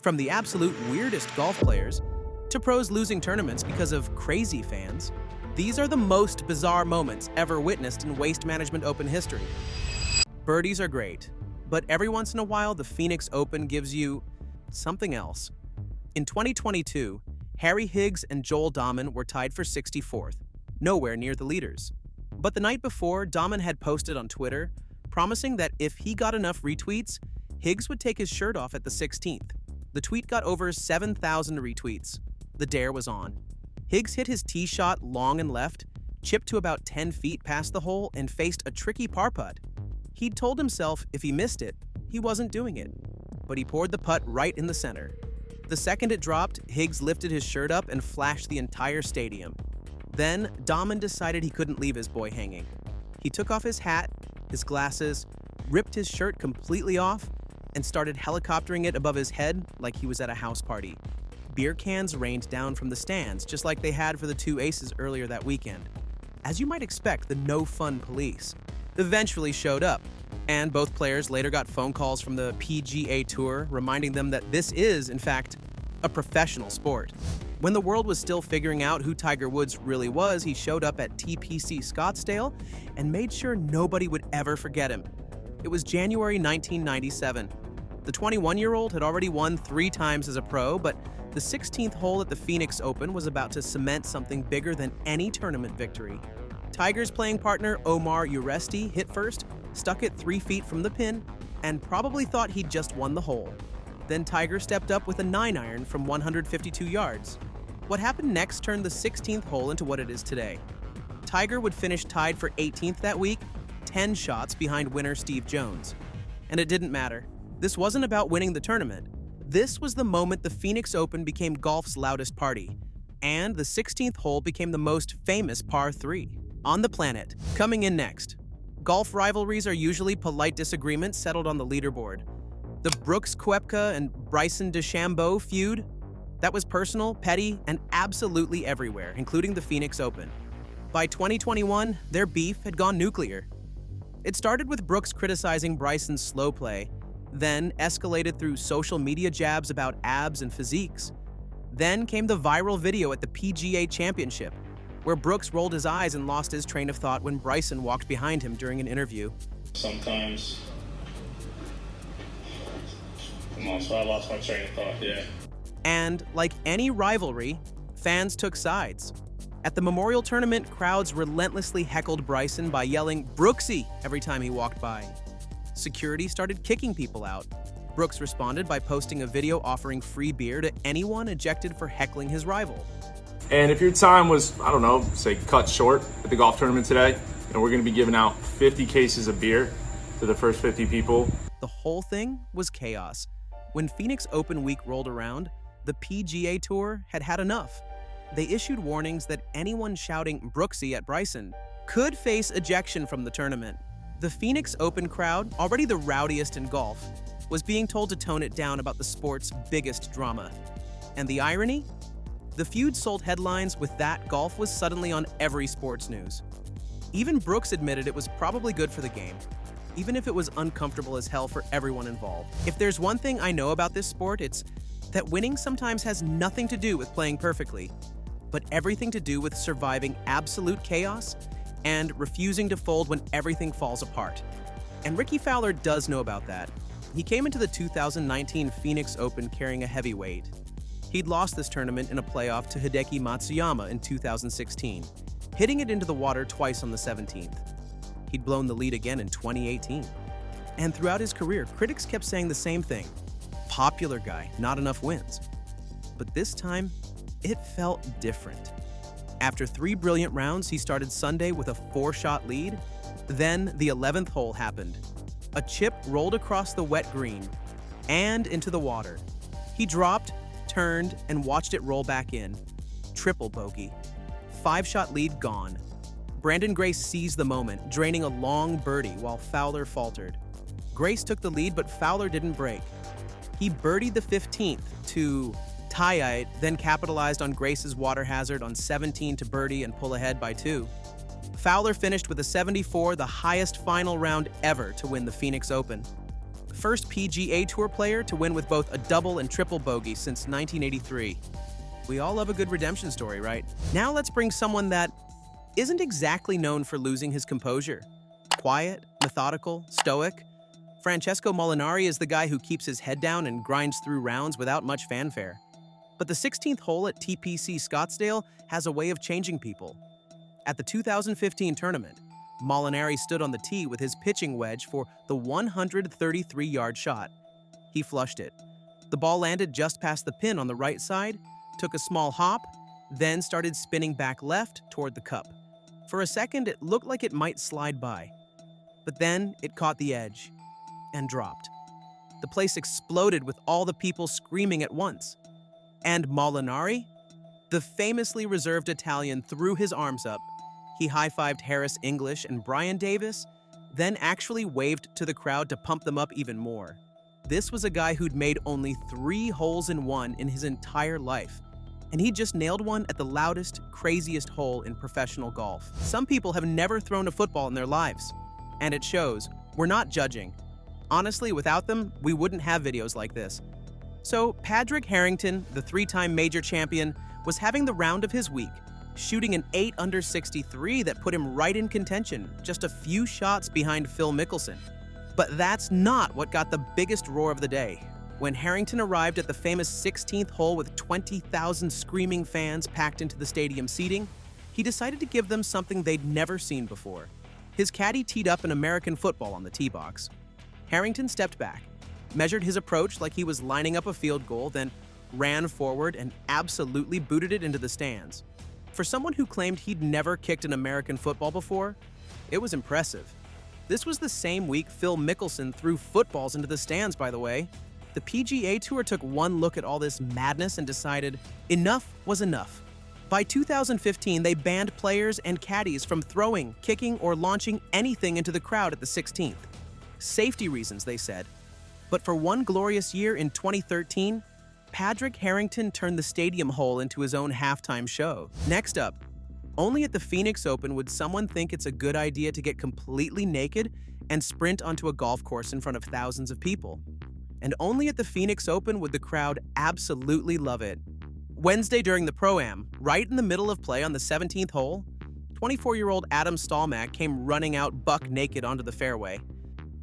From the absolute weirdest golf players to pros losing tournaments because of crazy fans, these are the most bizarre moments ever witnessed in Waste Management Open history. Birdies are great, but every once in a while the Phoenix Open gives you something else. In 2022, Harry Higgs and Joel Dahmen were tied for 64th, nowhere near the leaders. But the night before, Dahmen had posted on Twitter, promising that if he got enough retweets, Higgs would take his shirt off at the 16th. The tweet got over 7,000 retweets. The dare was on. Higgs hit his tee shot long and left, chipped to about 10 feet past the hole, and faced a tricky par putt. He'd told himself if he missed it, he wasn't doing it. But he poured the putt right in the center. The second it dropped, Higgs lifted his shirt up and flashed the entire stadium. Then, Dahmen decided he couldn't leave his boy hanging. He took off his hat, his glasses, ripped his shirt completely off, and started helicoptering it above his head like he was at a house party. Beer cans rained down from the stands, just like they had for the two aces earlier that weekend. As you might expect, the no-fun police eventually showed up, and both players later got phone calls from the PGA Tour reminding them that this is, in fact, a professional sport. When the world was still figuring out who Tiger Woods really was, he showed up at TPC Scottsdale and made sure nobody would ever forget him. It was January 1997. The 21-year-old had already won 3 times as a pro, but the 16th hole at the Phoenix Open was about to cement something bigger than any tournament victory. Tiger's playing partner Omar Uresti hit first, stuck it 3 feet from the pin, and probably thought he'd just won the hole. Then Tiger stepped up with a 9-iron from 152 yards. What happened next turned the 16th hole into what it is today. Tiger would finish tied for 18th that week, 10 shots behind winner Steve Jones. And it didn't matter. This wasn't about winning the tournament. This was the moment the Phoenix Open became golf's loudest party, and the 16th hole became the most famous par 3 on the planet. Coming in next, golf rivalries are usually polite disagreements settled on the leaderboard. The Brooks Koepka and Bryson DeChambeau feud, that was personal, petty, and absolutely everywhere, including the Phoenix Open. By 2021, their beef had gone nuclear. It started with Brooks criticizing Bryson's slow play, then escalated through social media jabs about abs and physiques. Then came the viral video at the PGA Championship, where Brooks rolled his eyes and lost his train of thought when Bryson walked behind him during an interview. Sometimes, so I lost my train of thought, yeah. And like any rivalry, fans took sides. At the Memorial Tournament, crowds relentlessly heckled Bryson by yelling "Brooksy" every time he walked by. Security started kicking people out. Brooks responded by posting a video offering free beer to anyone ejected for heckling his rival. And if your time was, I don't know, say cut short at the golf tournament today, and we're going to be giving out 50 cases of beer to the first 50 people. The whole thing was chaos. When Phoenix Open week rolled around, the PGA Tour had had enough. They issued warnings that anyone shouting "Brooksy" at Bryson could face ejection from the tournament. The Phoenix Open crowd, already the rowdiest in golf, was being told to tone it down about the sport's biggest drama. And the irony? The feud sold headlines with that golf was suddenly on every sports news. Even Brooks admitted it was probably good for the game, even if it was uncomfortable as hell for everyone involved. If there's one thing I know about this sport, it's that winning sometimes has nothing to do with playing perfectly, but everything to do with surviving absolute chaos and refusing to fold when everything falls apart. And Rickie Fowler does know about that. He came into the 2019 Phoenix Open carrying a heavy weight. He'd lost this tournament in a playoff to Hideki Matsuyama in 2016, hitting it into the water twice on the 17th. He'd blown the lead again in 2018. And throughout his career, critics kept saying the same thing: popular guy, not enough wins. But this time, it felt different. After 3 brilliant rounds, he started Sunday with a 4-shot lead. Then the 11th hole happened. A chip rolled across the wet green and into the water. He dropped, turned, and watched it roll back in. Triple bogey. 5-shot lead gone. Brandon Grace seized the moment, draining a long birdie while Fowler faltered. Grace took the lead, but Fowler didn't break. He birdied the 15th to tie it, then capitalized on Grace's water hazard on 17 to birdie and pull ahead by 2. Fowler finished with a 74, the highest final round ever to win the Phoenix Open. first PGA Tour player to win with both a double and triple bogey since 1983. We all love a good redemption story, right? Now let's bring someone that isn't exactly known for losing his composure. Quiet, methodical, stoic. Francesco Molinari is the guy who keeps his head down and grinds through rounds without much fanfare. But the 16th hole at TPC Scottsdale has a way of changing people. At the 2015 tournament, Molinari stood on the tee with his pitching wedge for the 133-yard shot. He flushed it. The ball landed just past the pin on the right side, took a small hop, then started spinning back left toward the cup. For a second, it looked like it might slide by. But then it caught the edge and dropped. The place exploded with all the people screaming at once. And Molinari, the famously reserved Italian, threw his arms up. He high-fived Harris English and Brian Davis, then actually waved to the crowd to pump them up even more. This was a guy who'd made only 3 holes in one in his entire life, and he just nailed one at the loudest, craziest hole in professional golf. Some people have never thrown a football in their lives, and it shows. We're not judging. Honestly, without them, we wouldn't have videos like this. So, Padraig Harrington, the 3-time major champion, was having the round of his week, shooting an 8 under 63 that put him right in contention, just a few shots behind Phil Mickelson. But that's not what got the biggest roar of the day. When Harrington arrived at the famous 16th hole with 20,000 screaming fans packed into the stadium seating, he decided to give them something they'd never seen before. His caddy teed up an American football on the tee box. Harrington stepped back, measured his approach like he was lining up a field goal, then ran forward and absolutely booted it into the stands. For someone who claimed he'd never kicked an American football before, it was impressive. This was the same week Phil Mickelson threw footballs into the stands, by the way. The PGA Tour took one look at all this madness and decided enough was enough. By 2015, they banned players and caddies from throwing, kicking, or launching anything into the crowd at the 16th. Safety reasons, they said. But for one glorious year in 2013, Padraig Harrington turned the stadium hole into his own halftime show. Next up, only at the Phoenix Open would someone think it's a good idea to get completely naked and sprint onto a golf course in front of thousands of people. And only at the Phoenix Open would the crowd absolutely love it. Wednesday during the Pro-Am, right in the middle of play on the 17th hole, 24-year-old Adam Stalmack came running out buck naked onto the fairway.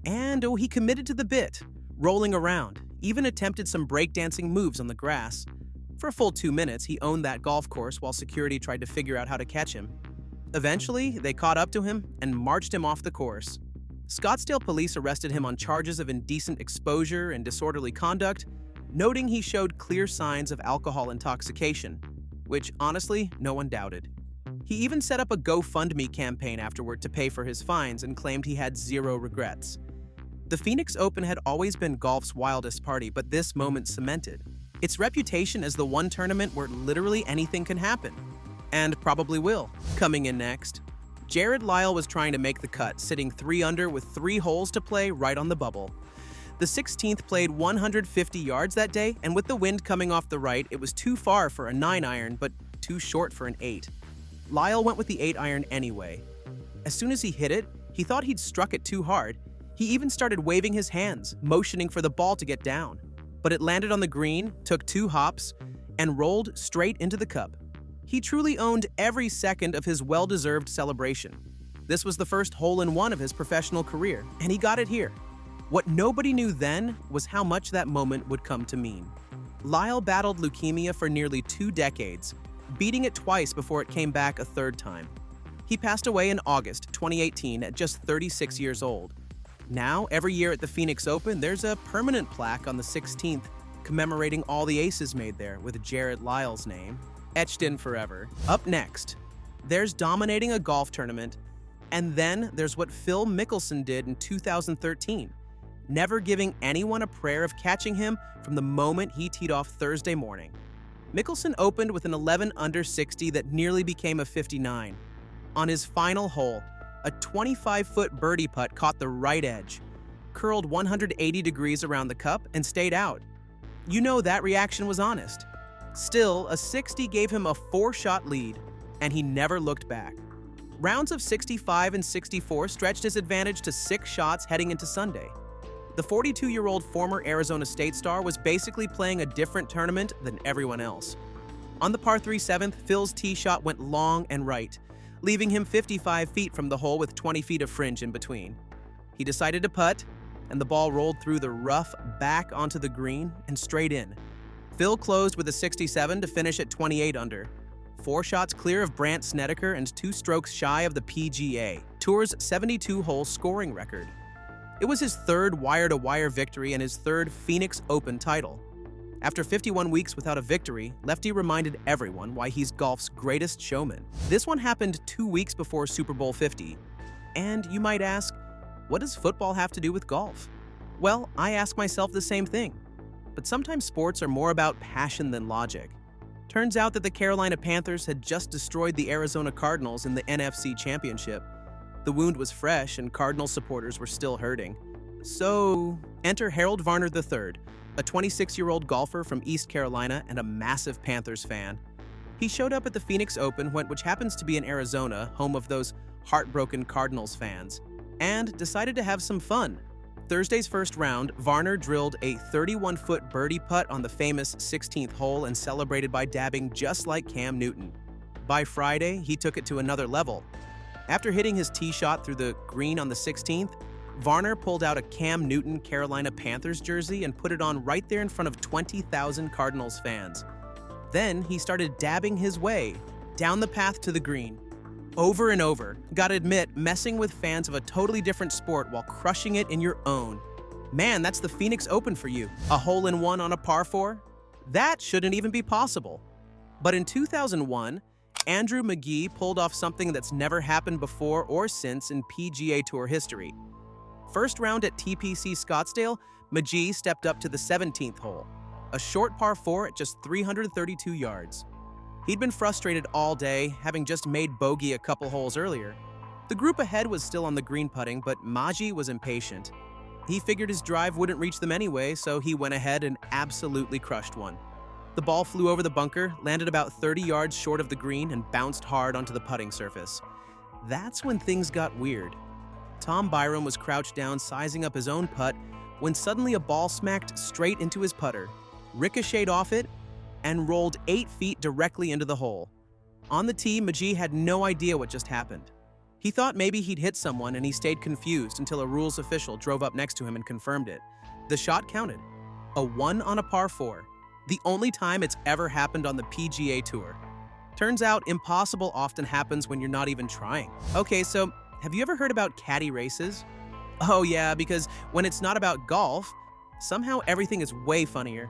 And he committed to the bit, rolling around, even attempted some breakdancing moves on the grass. For a full 2 minutes, he owned that golf course while security tried to figure out how to catch him. Eventually, they caught up to him and marched him off the course. Scottsdale police arrested him on charges of indecent exposure and disorderly conduct, noting he showed clear signs of alcohol intoxication, which honestly, no one doubted. He even set up a GoFundMe campaign afterward to pay for his fines and claimed he had 0 regrets. The Phoenix Open had always been golf's wildest party, but this moment cemented its reputation as the one tournament where literally anything can happen. And probably will. Coming in next, Jared Lyle was trying to make the cut, sitting 3 under with 3 holes to play right on the bubble. The 16th played 150 yards that day, and with the wind coming off the right, it was too far for a 9-iron, but too short for an 8. Lyle went with the 8-iron anyway. As soon as he hit it, he thought he'd struck it too hard. He even started waving his hands, motioning for the ball to get down. But it landed on the green, took 2 hops, and rolled straight into the cup. He truly owned every second of his well-deserved celebration. This was the first hole-in-one of his professional career, and he got it here. What nobody knew then was how much that moment would come to mean. Lyle battled leukemia for nearly 2 decades, beating it twice before it came back a 3rd time. He passed away in August 2018 at just 36 years old. Now, every year at the Phoenix Open, there's a permanent plaque on the 16th commemorating all the aces made there with Jared Lyle's name, etched in forever. Up next, there's dominating a golf tournament, and then there's what Phil Mickelson did in 2013, never giving anyone a prayer of catching him from the moment he teed off Thursday morning. Mickelson opened with an 11 under 60 that nearly became a 59. On his final hole, a 25-foot birdie putt caught the right edge, curled 180 degrees around the cup, and stayed out. You know that reaction was honest. Still, a 60 gave him a 4-shot lead, and he never looked back. Rounds of 65 and 64 stretched his advantage to 6 shots heading into Sunday. The 42-year-old former Arizona State star was basically playing a different tournament than everyone else. On the par 3 7th, Phil's tee shot went long and right, leaving him 55 feet from the hole with 20 feet of fringe in between. He decided to putt, and the ball rolled through the rough back onto the green and straight in. Phil closed with a 67 to finish at 28 under, 4 shots clear of Brandt Snedeker and 2 strokes shy of the PGA Tour's 72-hole scoring record. It was his third wire-to-wire victory and his third Phoenix Open title. After 51 weeks without a victory, Lefty reminded everyone why he's golf's greatest showman. This one happened 2 weeks before Super Bowl 50. And you might ask, what does football have to do with golf? Well, I ask myself the same thing. But sometimes sports are more about passion than logic. Turns out that the Carolina Panthers had just destroyed the Arizona Cardinals in the NFC Championship. The wound was fresh and Cardinals supporters were still hurting. So, enter Harold Varner III, a 26-year-old golfer from East Carolina and a massive Panthers fan. He showed up at the Phoenix Open, which happens to be in Arizona, home of those heartbroken Cardinals fans, and decided to have some fun. Thursday's first round, Varner drilled a 31-foot birdie putt on the famous 16th hole and celebrated by dabbing just like Cam Newton. By Friday, he took it to another level. After hitting his tee shot through the green on the 16th, Varner pulled out a Cam Newton Carolina Panthers jersey and put it on right there in front of 20,000 Cardinals fans. Then he started dabbing his way down the path to the green. Over and over. Gotta admit, messing with fans of a totally different sport while crushing it in your own. Man, that's the Phoenix Open for you. A hole-in-one on a par 4? That shouldn't even be possible. But in 2001, Andrew McGee pulled off something that's never happened before or since in PGA Tour history. First round at TPC Scottsdale, McGee stepped up to the 17th hole, a short par 4 at just 332 yards. He'd been frustrated all day, having just made bogey a couple holes earlier. The group ahead was still on the green putting, but Maggi was impatient. He figured his drive wouldn't reach them anyway, so he went ahead and absolutely crushed one. The ball flew over the bunker, landed about 30 yards short of the green, and bounced hard onto the putting surface. That's when things got weird. Tom Byram was crouched down sizing up his own putt when suddenly a ball smacked straight into his putter, ricocheted off it, and rolled 8 feet directly into the hole. On the tee, Magee had no idea what just happened. He thought maybe he'd hit someone and he stayed confused until a rules official drove up next to him and confirmed it. The shot counted. A 1 on a par 4. The only time it's ever happened on the PGA Tour. Turns out impossible often happens when you're not even trying. Okay, so have you ever heard about caddy races? Oh yeah, because when it's not about golf, somehow everything is way funnier.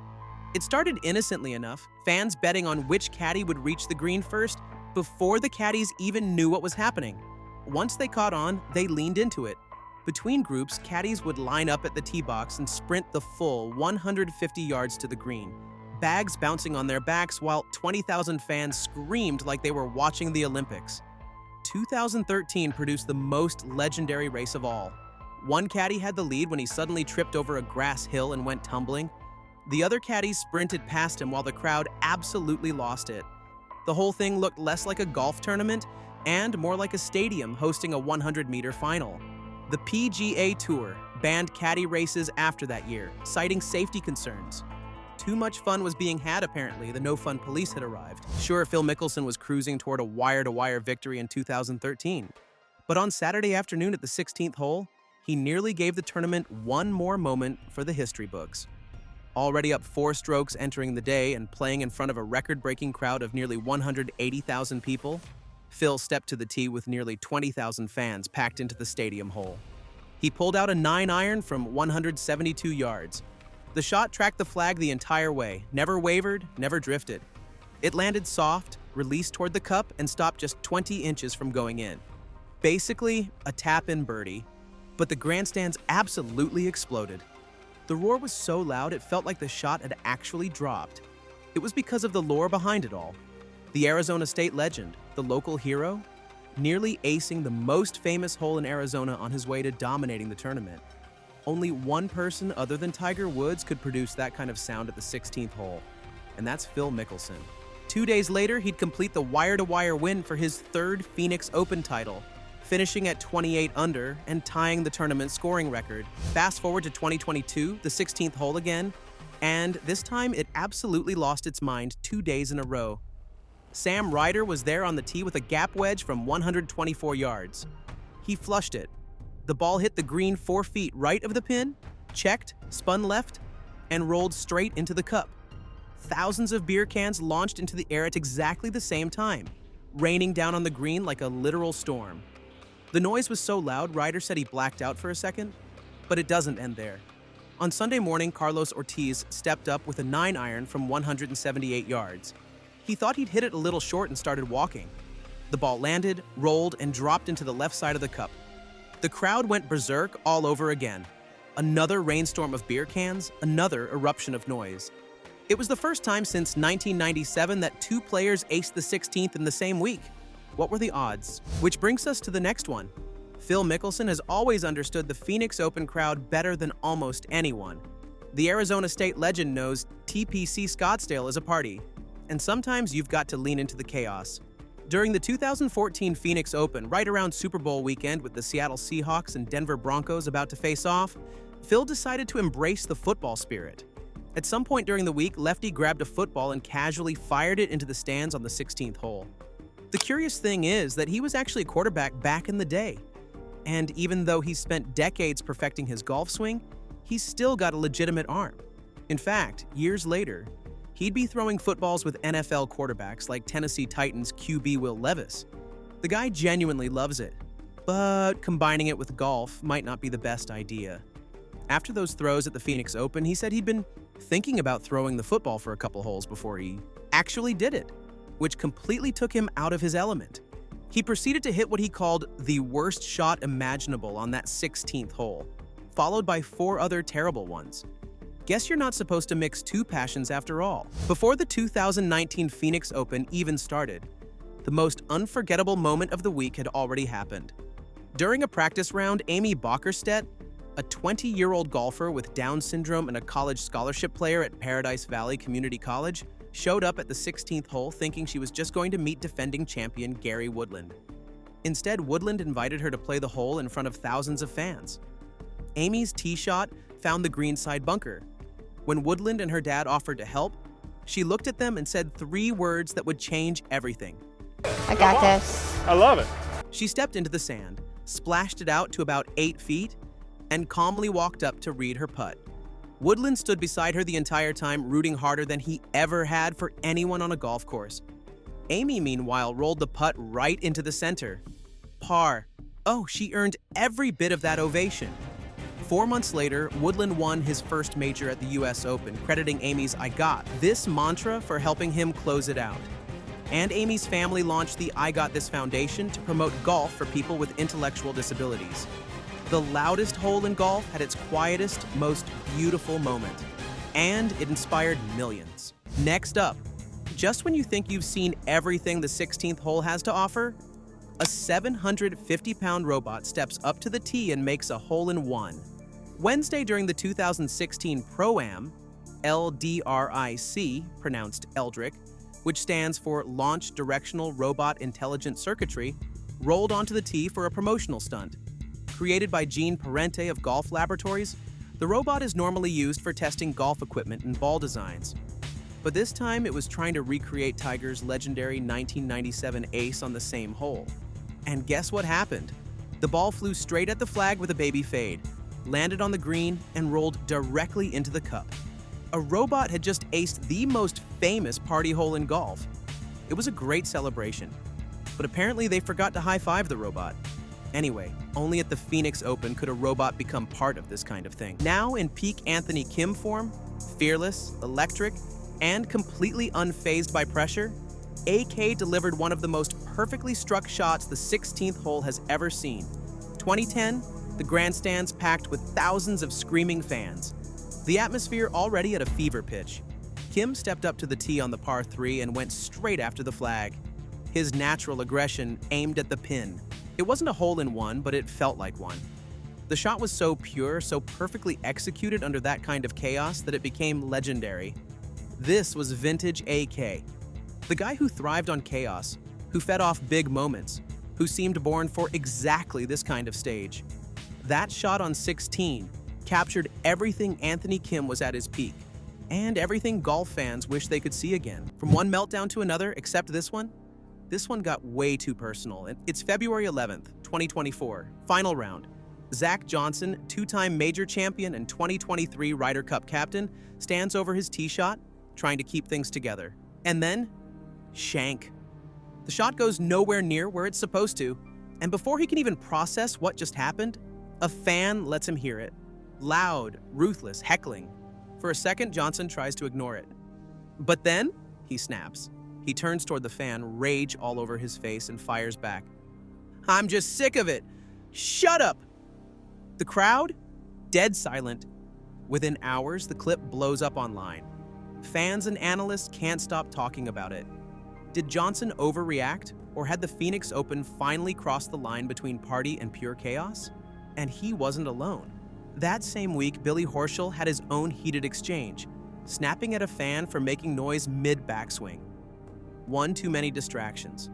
It started innocently enough, fans betting on which caddy would reach the green first before the caddies even knew what was happening. Once they caught on, they leaned into it. Between groups, caddies would line up at the tee box and sprint the full 150 yards to the green, bags bouncing on their backs while 20,000 fans screamed like they were watching the Olympics. 2013 produced the most legendary race of all. One caddy had the lead when he suddenly tripped over a grass hill and went tumbling. The other caddies sprinted past him while the crowd absolutely lost it. The whole thing looked less like a golf tournament and more like a stadium hosting a 100-meter final. The PGA Tour banned caddy races after that year, citing safety concerns. Too much fun was being had, apparently. The no-fun police had arrived. Sure, Phil Mickelson was cruising toward a wire-to-wire victory in 2013. But on Saturday afternoon at the 16th hole, he nearly gave the tournament one more moment for the history books. Already up 4 strokes entering the day and playing in front of a record-breaking crowd of nearly 180,000 people, Phil stepped to the tee with nearly 20,000 fans packed into the stadium hole. He pulled out a 9-iron from 172 yards. The shot tracked the flag the entire way, never wavered, never drifted. It landed soft, released toward the cup, and stopped just 20 inches from going in. Basically, a tap-in birdie, but the grandstands absolutely exploded. The roar was so loud it felt like the shot had actually dropped. It was because of the lore behind it all. The Arizona State legend, the local hero, nearly acing the most famous hole in Arizona on his way to dominating the tournament. Only one person other than Tiger Woods could produce that kind of sound at the 16th hole, and that's Phil Mickelson. 2 days later, he'd complete the wire-to-wire win for his 3rd Phoenix Open title, finishing at 28 under and tying the tournament scoring record. Fast forward to 2022, the 16th hole again, and this time it absolutely lost its mind 2 days in a row. Sam Ryder was there on the tee with a gap wedge from 124 yards. He flushed it. The ball hit the green 4 feet right of the pin, checked, spun left, and rolled straight into the cup. Thousands of beer cans launched into the air at exactly the same time, raining down on the green like a literal storm. The noise was so loud, Ryder said he blacked out for a second, but it doesn't end there. On Sunday morning, Carlos Ortiz stepped up with a 9-iron from 178 yards. He thought he'd hit it a little short and started walking. The ball landed, rolled, and dropped into the left side of the cup. The crowd went berserk all over again. Another rainstorm of beer cans, another eruption of noise. It was the first time since 1997 that 2 players aced the 16th in the same week. What were the odds? Which brings us to the next one. Phil Mickelson has always understood the Phoenix Open crowd better than almost anyone. The Arizona State legend knows TPC Scottsdale is a party, and sometimes you've got to lean into the chaos. During the 2014 Phoenix Open, right around Super Bowl weekend with the Seattle Seahawks and Denver Broncos about to face off, Phil decided to embrace the football spirit. At some point during the week, Lefty grabbed a football and casually fired it into the stands on the 16th hole. The curious thing is that he was actually a quarterback back in the day. And even though he spent decades perfecting his golf swing, he's still got a legitimate arm. In fact, years later, he'd be throwing footballs with NFL quarterbacks like Tennessee Titans QB Will Levis. The guy genuinely loves it, but combining it with golf might not be the best idea. After those throws at the Phoenix Open, he said he'd been thinking about throwing the football for a couple holes before he actually did it, which completely took him out of his element. He proceeded to hit what he called the worst shot imaginable on that 16th hole, followed by 4 other terrible ones. Guess you're not supposed to mix 2 passions after all. Before the 2019 Phoenix Open even started, the most unforgettable moment of the week had already happened. During a practice round, Amy Bockerstedt, a 20-year-old golfer with Down syndrome and a college scholarship player at Paradise Valley Community College, showed up at the 16th hole thinking she was just going to meet defending champion Gary Woodland. Instead, Woodland invited her to play the hole in front of thousands of fans. Amy's tee shot found the greenside bunker. When Woodland and her dad offered to help, she looked at them and said 3 words that would change everything. I got this. I love it. She stepped into the sand, splashed it out to about 8 feet, and calmly walked up to read her putt. Woodland stood beside her the entire time, rooting harder than he ever had for anyone on a golf course. Amy, meanwhile, rolled the putt right into the center. Par. Oh, she earned every bit of that ovation. 4 months later, Woodland won his first major at the US Open, crediting Amy's "I got this" mantra for helping him close it out. And Amy's family launched the I Got This Foundation to promote golf for people with intellectual disabilities. The loudest hole in golf had its quietest, most beautiful moment. And it inspired millions. Next up, just when you think you've seen everything the 16th hole has to offer, a 750-pound robot steps up to the tee and makes a hole-in-one. Wednesday during the 2016 Pro-Am, LDRIC, pronounced Eldrick, which stands for Launch Directional Robot Intelligent Circuitry, rolled onto the tee for a promotional stunt. Created by Gene Parente of Golf Laboratories, the robot is normally used for testing golf equipment and ball designs. But this time it was trying to recreate Tiger's legendary 1997 ace on the same hole. And guess what happened? The ball flew straight at the flag with a baby fade, landed on the green, and rolled directly into the cup. A robot had just aced the most famous party hole in golf. It was a great celebration, but apparently they forgot to high-five the robot. Anyway, only at the Phoenix Open could a robot become part of this kind of thing. Now in peak Anthony Kim form, fearless, electric, and completely unfazed by pressure, AK delivered one of the most perfectly struck shots the 16th hole has ever seen. 2010, the grandstands packed with thousands of screaming fans. The atmosphere already at a fever pitch. Kim stepped up to the tee on the par 3 and went straight after the flag. His natural aggression aimed at the pin. It wasn't a hole-in-one, but it felt like one. The shot was so pure, so perfectly executed under that kind of chaos that it became legendary. This was vintage AK. The guy who thrived on chaos, who fed off big moments, who seemed born for exactly this kind of stage. That shot on 16 captured everything Anthony Kim was at his peak, and everything golf fans wish they could see again. From one meltdown to another, except this one got way too personal. It's February 11th, 2024, final round. Zach Johnson, two-time major champion and 2023 Ryder Cup captain, stands over his tee shot, trying to keep things together. And then, shank. The shot goes nowhere near where it's supposed to, and before he can even process what just happened, a fan lets him hear it. Loud, ruthless, heckling. For a second, Johnson tries to ignore it. But then, he snaps. He turns toward the fan, rage all over his face, and fires back. "I'm just sick of it! Shut up!" The crowd? Dead silent. Within hours, the clip blows up online. Fans and analysts can't stop talking about it. Did Johnson overreact, or had the Phoenix Open finally crossed the line between party and pure chaos? And he wasn't alone. That same week, Billy Horschel had his own heated exchange, snapping at a fan for making noise mid-backswing. One too many distractions.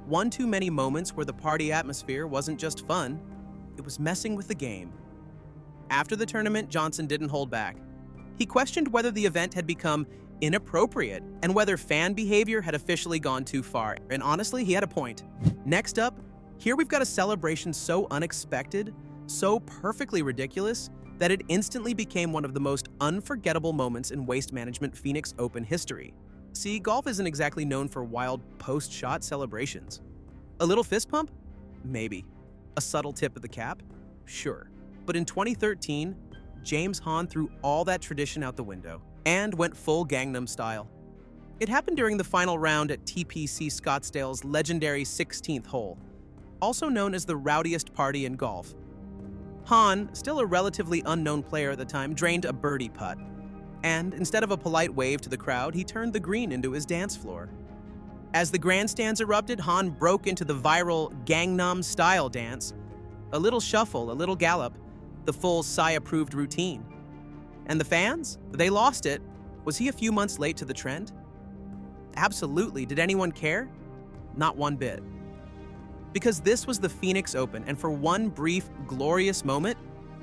One too many moments where the party atmosphere wasn't just fun, it was messing with the game. After the tournament, Johnson didn't hold back. He questioned whether the event had become inappropriate and whether fan behavior had officially gone too far. And honestly, he had a point. Next up, here we've got a celebration so unexpected, so perfectly ridiculous, that it instantly became one of the most unforgettable moments in Waste Management Phoenix Open history. See, golf isn't exactly known for wild post-shot celebrations. A little fist pump? Maybe. A subtle tip of the cap? Sure. But in 2013, James Hahn threw all that tradition out the window and went full Gangnam style. It happened during the final round at TPC Scottsdale's legendary 16th hole, also known as the rowdiest party in golf. Hahn, still a relatively unknown player at the time, drained a birdie putt, and instead of a polite wave to the crowd, he turned the green into his dance floor. As the grandstands erupted, Hahn broke into the viral Gangnam style dance. A little shuffle, a little gallop, the full Psy-approved routine. And the fans? They lost it. Was he a few months late to the trend? Absolutely. Did anyone care? Not one bit. Because this was the Phoenix Open, and for one brief, glorious moment,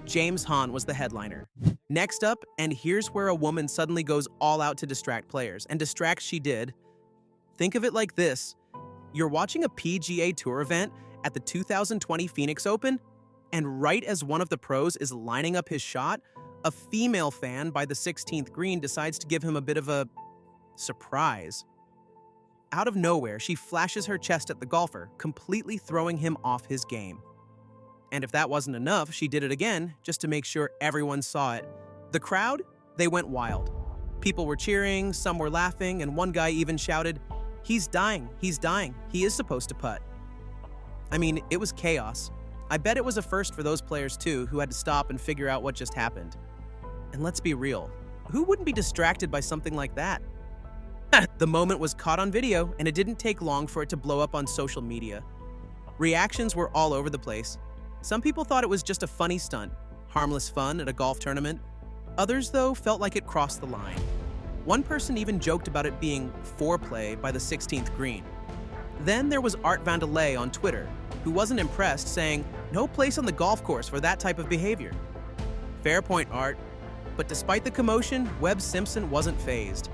James Hahn was the headliner. Next up, and here's where a woman suddenly goes all out to distract players, and distract she did. Think of it like this. You're watching a PGA Tour event at the 2020 Phoenix Open, and right as one of the pros is lining up his shot, a female fan by the 16th green decides to give him a bit of a surprise. Out of nowhere, she flashes her chest at the golfer, completely throwing him off his game. And if that wasn't enough, she did it again, just to make sure everyone saw it. The crowd, they went wild. People were cheering, some were laughing, and one guy even shouted, he's dying, he is supposed to putt." I mean, it was chaos. I bet it was a first for those players too, who had to stop and figure out what just happened. And let's be real, who wouldn't be distracted by something like that? The moment was caught on video, and it didn't take long for it to blow up on social media. Reactions were all over the place. Some people thought it was just a funny stunt, harmless fun at a golf tournament. Others, though, felt like it crossed the line. One person even joked about it being foreplay by the 16th green. Then there was Art Vandelay on Twitter, who wasn't impressed, saying, "No place on the golf course for that type of behavior." Fair point, Art. But despite the commotion, Webb Simpson wasn't fazed.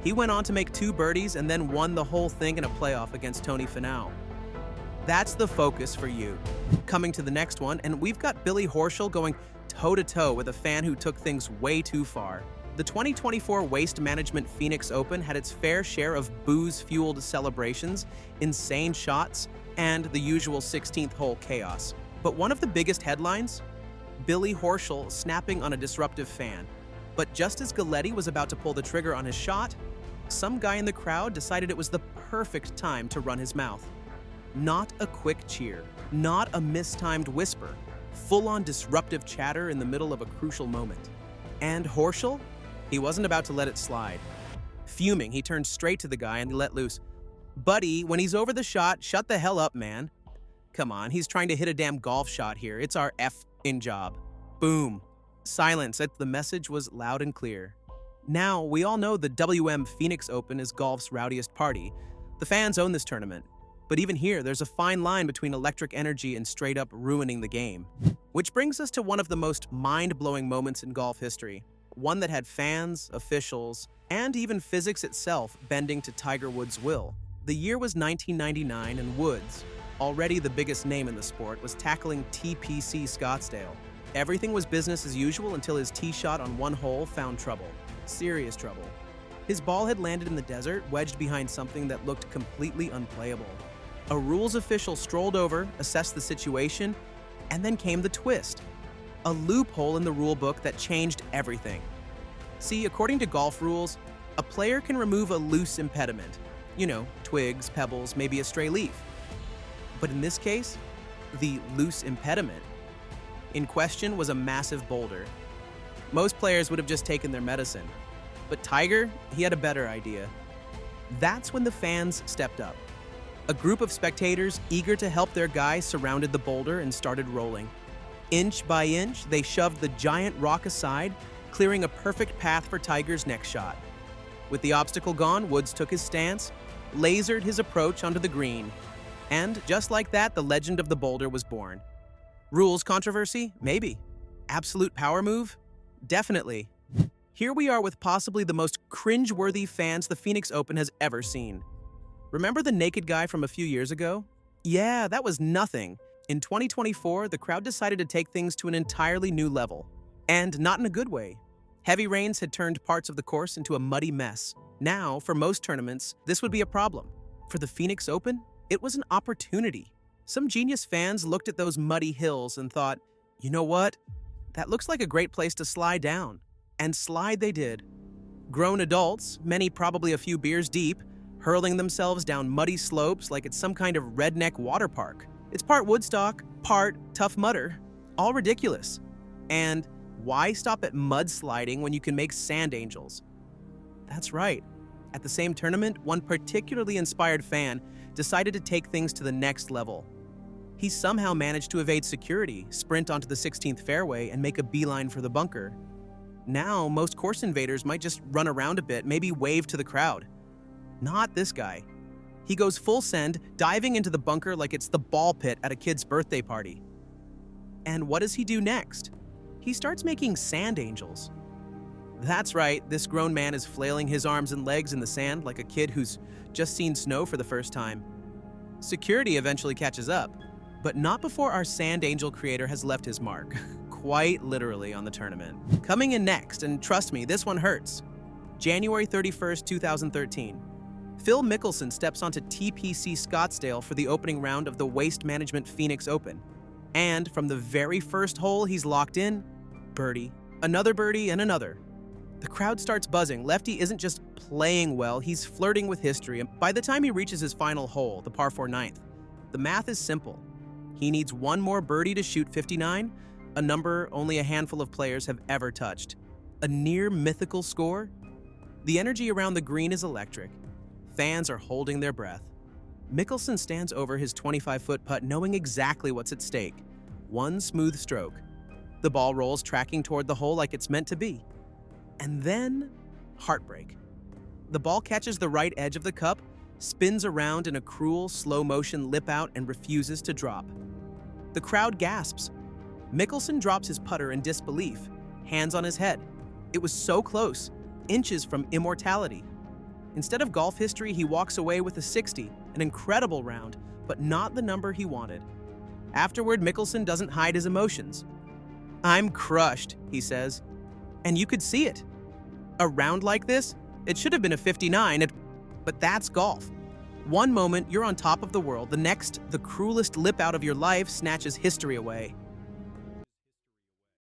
He went on to make 2 birdies and then won the whole thing in a playoff against Tony Finau. That's the focus for you. Coming to the next one, and we've got Billy Horschel going toe-to-toe with a fan who took things way too far. The 2024 Waste Management Phoenix Open had its fair share of booze-fueled celebrations, insane shots, and the usual 16th hole chaos. But one of the biggest headlines? Billy Horschel snapping on a disruptive fan. But just as Galletti was about to pull the trigger on his shot, some guy in the crowd decided it was the perfect time to run his mouth. Not a quick cheer, not a mistimed whisper, full-on disruptive chatter in the middle of a crucial moment. And Horschel? He wasn't about to let it slide. Fuming, he turned straight to the guy and let loose. "Buddy, when he's over the shot, shut the hell up, man. Come on, he's trying to hit a damn golf shot here. It's our F-in job." Boom. Silence. The message was loud and clear. Now, we all know the WM Phoenix Open is golf's rowdiest party. The fans own this tournament. But even here, there's a fine line between electric energy and straight up ruining the game. Which brings us to one of the most mind-blowing moments in golf history. One that had fans, officials, and even physics itself bending to Tiger Woods' will. The year was 1999 and Woods, already the biggest name in the sport, was tackling TPC Scottsdale. Everything was business as usual until his tee shot on one hole found trouble. Serious trouble. His ball had landed in the desert, wedged behind something that looked completely unplayable. A rules official strolled over, assessed the situation, and then came the twist. A loophole in the rule book that changed everything. See, according to golf rules, a player can remove a loose impediment. You know, twigs, pebbles, maybe a stray leaf. But in this case, the loose impediment in question was a massive boulder. Most players would have just taken their medicine. But Tiger, he had a better idea. That's when the fans stepped up. A group of spectators, eager to help their guy, surrounded the boulder and started rolling. Inch by inch, they shoved the giant rock aside, clearing a perfect path for Tiger's next shot. With the obstacle gone, Woods took his stance, lasered his approach onto the green. And just like that, the legend of the boulder was born. Rules controversy? Maybe. Absolute power move? Definitely. Here we are with possibly the most cringe-worthy fans the Phoenix Open has ever seen. Remember the naked guy from a few years ago? Yeah, that was nothing. In 2024, the crowd decided to take things to an entirely new level. And not in a good way. Heavy rains had turned parts of the course into a muddy mess. Now, for most tournaments, this would be a problem. For the Phoenix Open, it was an opportunity. Some genius fans looked at those muddy hills and thought, you know what? That looks like a great place to slide down. And slide they did. Grown adults, many probably a few beers deep, hurling themselves down muddy slopes like it's some kind of redneck water park. It's part Woodstock, part Tough Mudder. All ridiculous. And why stop at mudsliding when you can make sand angels? That's right. At the same tournament, one particularly inspired fan decided to take things to the next level. He somehow managed to evade security, sprint onto the 16th fairway, and make a beeline for the bunker. Now, most course invaders might just run around a bit, maybe wave to the crowd. Not this guy. He goes full send, diving into the bunker like it's the ball pit at a kid's birthday party. And what does he do next? He starts making sand angels. That's right, this grown man is flailing his arms and legs in the sand like a kid who's just seen snow for the first time. Security eventually catches up, but not before our sand angel creator has left his mark, quite literally, on the tournament. Coming in next, and trust me, this one hurts. January 31st, 2013. Phil Mickelson steps onto TPC Scottsdale for the opening round of the Waste Management Phoenix Open. And from the very first hole he's locked in, birdie, another birdie, and another. The crowd starts buzzing. Lefty isn't just playing well, he's flirting with history. And by the time he reaches his final hole, the par 4 ninth, the math is simple. He needs one more birdie to shoot 59, a number only a handful of players have ever touched. A near mythical score? The energy around the green is electric. Fans are holding their breath. Mickelson stands over his 25-foot putt knowing exactly what's at stake. One smooth stroke. The ball rolls, tracking toward the hole like it's meant to be. And then, heartbreak. The ball catches the right edge of the cup, spins around in a cruel, slow-motion lip-out and refuses to drop. The crowd gasps. Mickelson drops his putter in disbelief, hands on his head. It was so close, inches from immortality. Instead of golf history, he walks away with a 60, an incredible round, but not the number he wanted. Afterward, Mickelson doesn't hide his emotions. "I'm crushed," he says. And you could see it. A round like this, it should have been a 59, but that's golf. One moment, you're on top of the world. The next, the cruelest lip out of your life snatches history away.